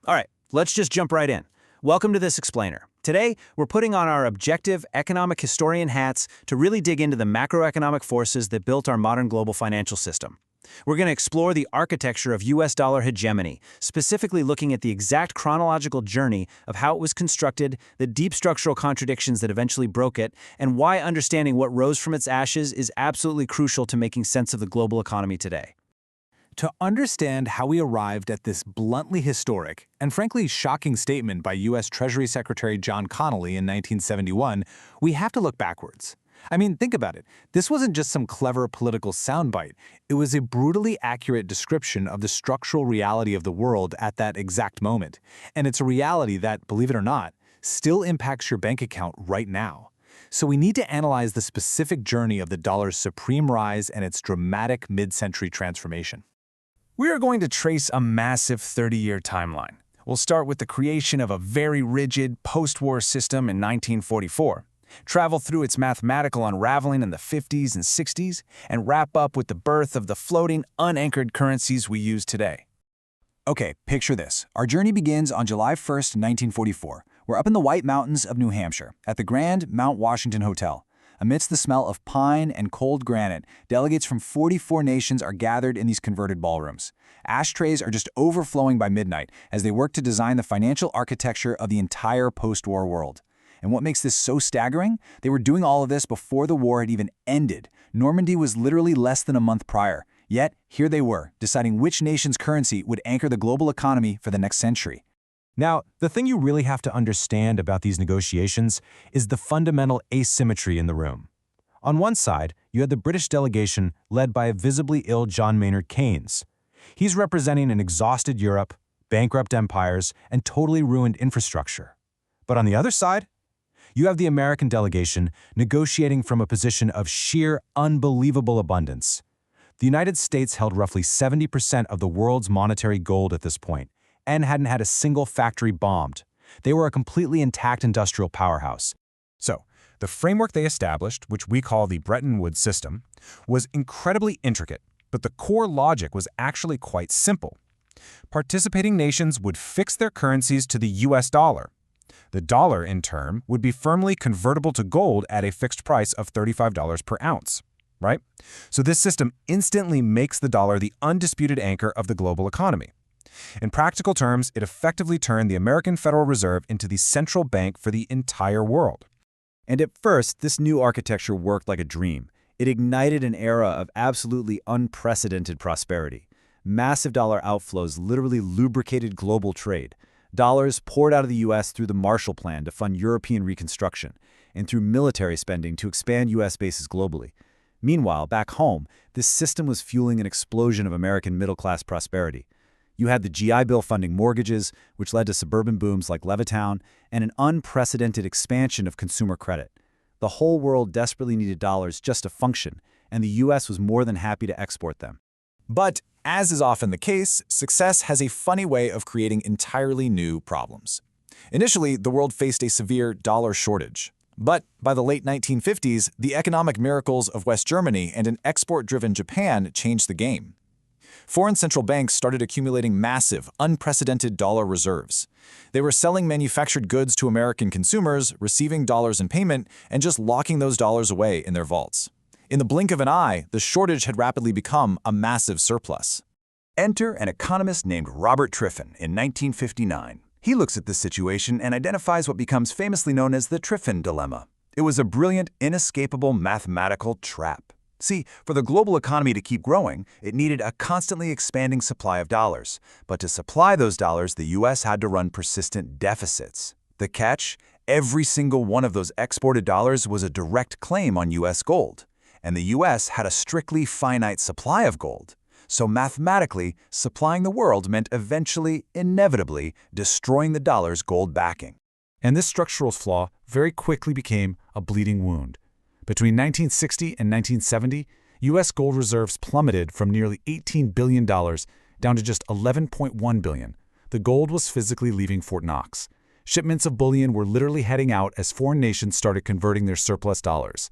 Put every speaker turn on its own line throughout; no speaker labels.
All right, let's just jump right in. Welcome to This Explainer. Today, we're putting on our objective economic historian hats to really dig into the macroeconomic forces that built our modern global financial system. We're going to explore the architecture of US dollar hegemony, specifically looking at the exact chronological journey of how it was constructed, the deep structural contradictions that eventually broke it, and why understanding what rose from its ashes is absolutely crucial to making sense of the global economy today.
To understand how we arrived at this bluntly historic and frankly shocking statement by U.S. Treasury Secretary John Connally in 1971, we have to look backwards. I mean, think about it. This wasn't just some clever political soundbite. It was a brutally accurate description of the structural reality of the world at that exact moment. And it's a reality that, believe it or not, still impacts your bank account right now. So we need to analyze the specific journey of the dollar's supreme rise and its dramatic mid-century transformation.
We are going to trace a massive 30-year timeline. We'll start with the creation of a very rigid post-war system in 1944, travel through its mathematical unraveling in the 50s and 60s, and wrap up with the birth of the floating, unanchored currencies we use today.
Okay, picture this. Our journey begins on July 1st, 1944. We're up in the White Mountains of New Hampshire, at the Grand Mount Washington Hotel. Amidst the smell of pine and cold granite, delegates from 44 nations are gathered in these converted ballrooms. Ashtrays are just overflowing by midnight as they work to design the financial architecture of the entire post-war world. And what makes this so staggering? They were doing all of this before the war had even ended. Normandy was literally less than a month prior. Yet, here they were, deciding which nation's currency would anchor the global economy for the next century.
Now, the thing you really have to understand about these negotiations is the fundamental asymmetry in the room. On one side, you had the British delegation led by a visibly ill John Maynard Keynes. He's representing an exhausted Europe, bankrupt empires, and totally ruined infrastructure. But on the other side, you have the American delegation negotiating from a position of sheer, unbelievable abundance. The United States held roughly 70% of the world's monetary gold at this point, and hadn't had a single factory bombed. They were a completely intact industrial powerhouse.
So, the framework they established, which we call the Bretton Woods system, was incredibly intricate, but the core logic was actually quite simple. Participating nations would fix their currencies to the US dollar. The dollar, in turn, would be firmly convertible to gold at a fixed price of $35 per ounce, right? So this system instantly makes the dollar the undisputed anchor of the global economy. In practical terms, it effectively turned the American Federal Reserve into the central bank for the entire world.
And at first, this new architecture worked like a dream. It ignited an era of absolutely unprecedented prosperity. Massive dollar outflows literally lubricated global trade. Dollars poured out of the U.S. through the Marshall Plan to fund European reconstruction, and through military spending to expand U.S. bases globally. Meanwhile, back home, this system was fueling an explosion of American middle-class prosperity. You had the GI Bill funding mortgages, which led to suburban booms like Levittown, and an unprecedented expansion of consumer credit. The whole world desperately needed dollars just to function, and the U.S. was more than happy to export them.
But, as is often the case, success has a funny way of creating entirely new problems. Initially, the world faced a severe dollar shortage. But by the late 1950s, the economic miracles of West Germany and an export-driven Japan changed the game. Foreign central banks started accumulating massive, unprecedented dollar reserves. They were selling manufactured goods to American consumers, receiving dollars in payment, and just locking those dollars away in their vaults. In the blink of an eye, the shortage had rapidly become a massive surplus.
Enter an economist named Robert Triffin in 1959. He looks at this situation and identifies what becomes famously known as the Triffin dilemma. It was a brilliant, inescapable mathematical trap. See, for the global economy to keep growing, it needed a constantly expanding supply of dollars. But to supply those dollars, the U.S. had to run persistent deficits. The catch? Every single one of those exported dollars was a direct claim on U.S. gold. And the U.S. had a strictly finite supply of gold. So mathematically, supplying the world meant eventually, inevitably, destroying the dollar's gold backing.
And this structural flaw very quickly became a bleeding wound. Between 1960 and 1970, U.S. gold reserves plummeted from nearly $18 billion down to just $11.1 billion. The gold was physically leaving Fort Knox. Shipments of bullion were literally heading out as foreign nations started converting their surplus dollars.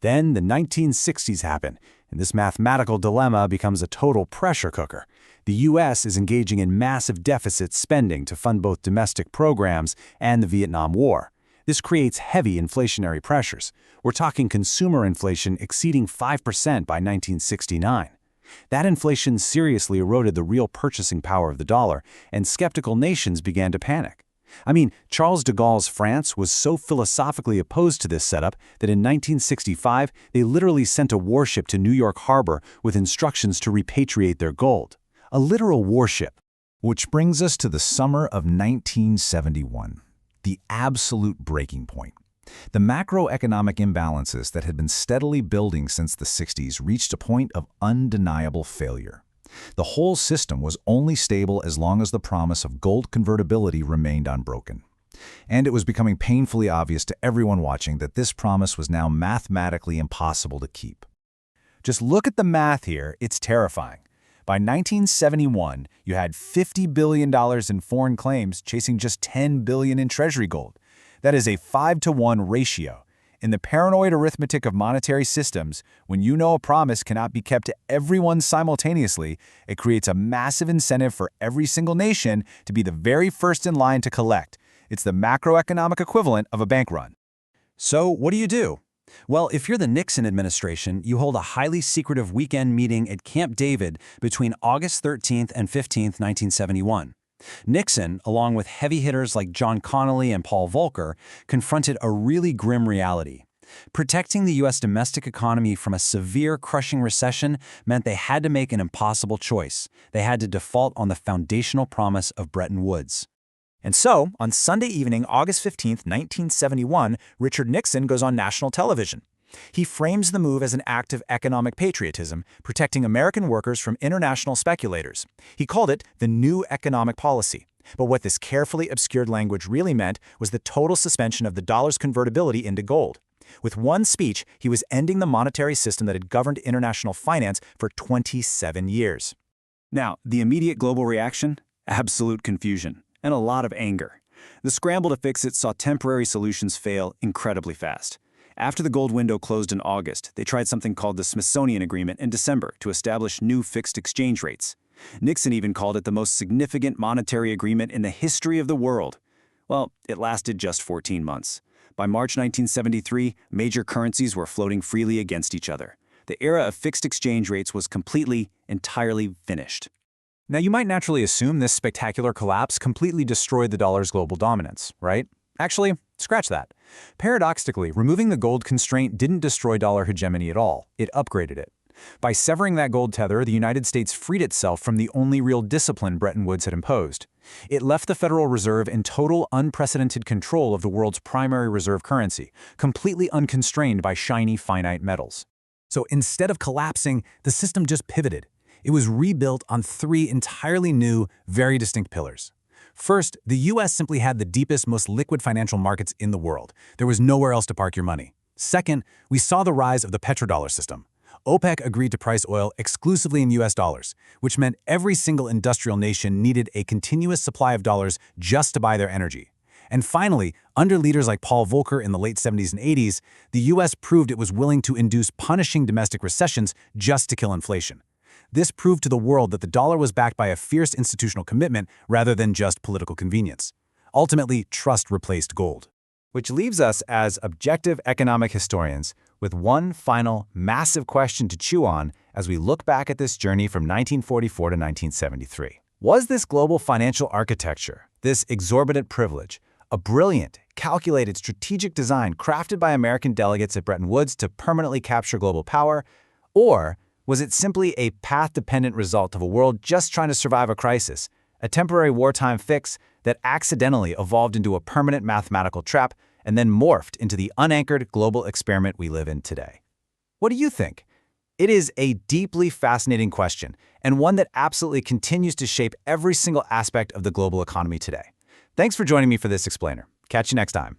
Then the 1960s happen, and this mathematical dilemma becomes a total pressure cooker. The U.S. is engaging in massive deficit spending to fund both domestic programs and the Vietnam War. This creates heavy inflationary pressures. We're talking consumer inflation exceeding 5% by 1969. That inflation seriously eroded the real purchasing power of the dollar, and skeptical nations began to panic. I mean, Charles de Gaulle's France was so philosophically opposed to this setup that in 1965 they literally sent a warship to New York Harbor with instructions to repatriate their gold. A literal warship.
Which brings us to the summer of 1971, the absolute breaking point. The macroeconomic imbalances that had been steadily building since the 60s reached a point of undeniable failure. The whole system was only stable as long as the promise of gold convertibility remained unbroken. And it was becoming painfully obvious to everyone watching that this promise was now mathematically impossible to keep. Just look at the math here, it's terrifying. By 1971, you had $50 billion in foreign claims chasing just $10 billion in treasury gold. That is a 5-to-1 ratio. In the paranoid arithmetic of monetary systems, when you know a promise cannot be kept to everyone simultaneously, it creates a massive incentive for every single nation to be the very first in line to collect. It's the macroeconomic equivalent of a bank run.
So, what do? Well, if you're the Nixon administration, you hold a highly secretive weekend meeting at Camp David between August 13th and 15th, 1971. Nixon, along with heavy hitters like John Connally and Paul Volcker, confronted a really grim reality. Protecting the U.S. domestic economy from a severe, crushing recession meant they had to make an impossible choice. They had to default on the foundational promise of Bretton Woods.
And so, on Sunday evening, August 15, 1971, Richard Nixon goes on national television. He frames the move as an act of economic patriotism, protecting American workers from international speculators. He called it the new economic policy. But what this carefully obscured language really meant was the total suspension of the dollar's convertibility into gold. With one speech, he was ending the monetary system that had governed international finance for 27 years. Now, the immediate global reaction? Absolute confusion. And a lot of anger. The scramble to fix it saw temporary solutions fail incredibly fast. After the gold window closed in August, they tried something called the Smithsonian Agreement in December to establish new fixed exchange rates. Nixon even called it the most significant monetary agreement in the history of the world. Well, it lasted just 14 months. By March 1973, major currencies were floating freely against each other. The era of fixed exchange rates was entirely finished. Now, you might naturally assume this spectacular collapse completely destroyed the dollar's global dominance, right? Actually, scratch that. Paradoxically, removing the gold constraint didn't destroy dollar hegemony at all. It upgraded it. By severing that gold tether, the United States freed itself from the only real discipline Bretton Woods had imposed. It left the Federal Reserve in total, unprecedented control of the world's primary reserve currency, completely unconstrained by shiny, finite metals. So instead of collapsing, the system just pivoted. It was rebuilt on three entirely new, very distinct pillars. First, the U.S. simply had the deepest, most liquid financial markets in the world. There was nowhere else to park your money. Second, we saw the rise of the petrodollar system. OPEC agreed to price oil exclusively in U.S. dollars, which meant every single industrial nation needed a continuous supply of dollars just to buy their energy. And finally, under leaders like Paul Volcker in the late 70s and 80s, the U.S. proved it was willing to induce punishing domestic recessions just to kill inflation. This proved to the world that the dollar was backed by a fierce institutional commitment rather than just political convenience. Ultimately, trust replaced gold. Which leaves us as objective economic historians with one final, massive question to chew on as we look back at this journey from 1944 to 1973. Was this global financial architecture, this exorbitant privilege, a brilliant, calculated strategic design crafted by American delegates at Bretton Woods to permanently capture global power, or was it simply a path-dependent result of a world just trying to survive a crisis, a temporary wartime fix that accidentally evolved into a permanent mathematical trap and then morphed into the unanchored global experiment we live in today? What do you think? It is a deeply fascinating question, and one that absolutely continues to shape every single aspect of the global economy today. Thanks for joining me for this explainer. Catch you next time.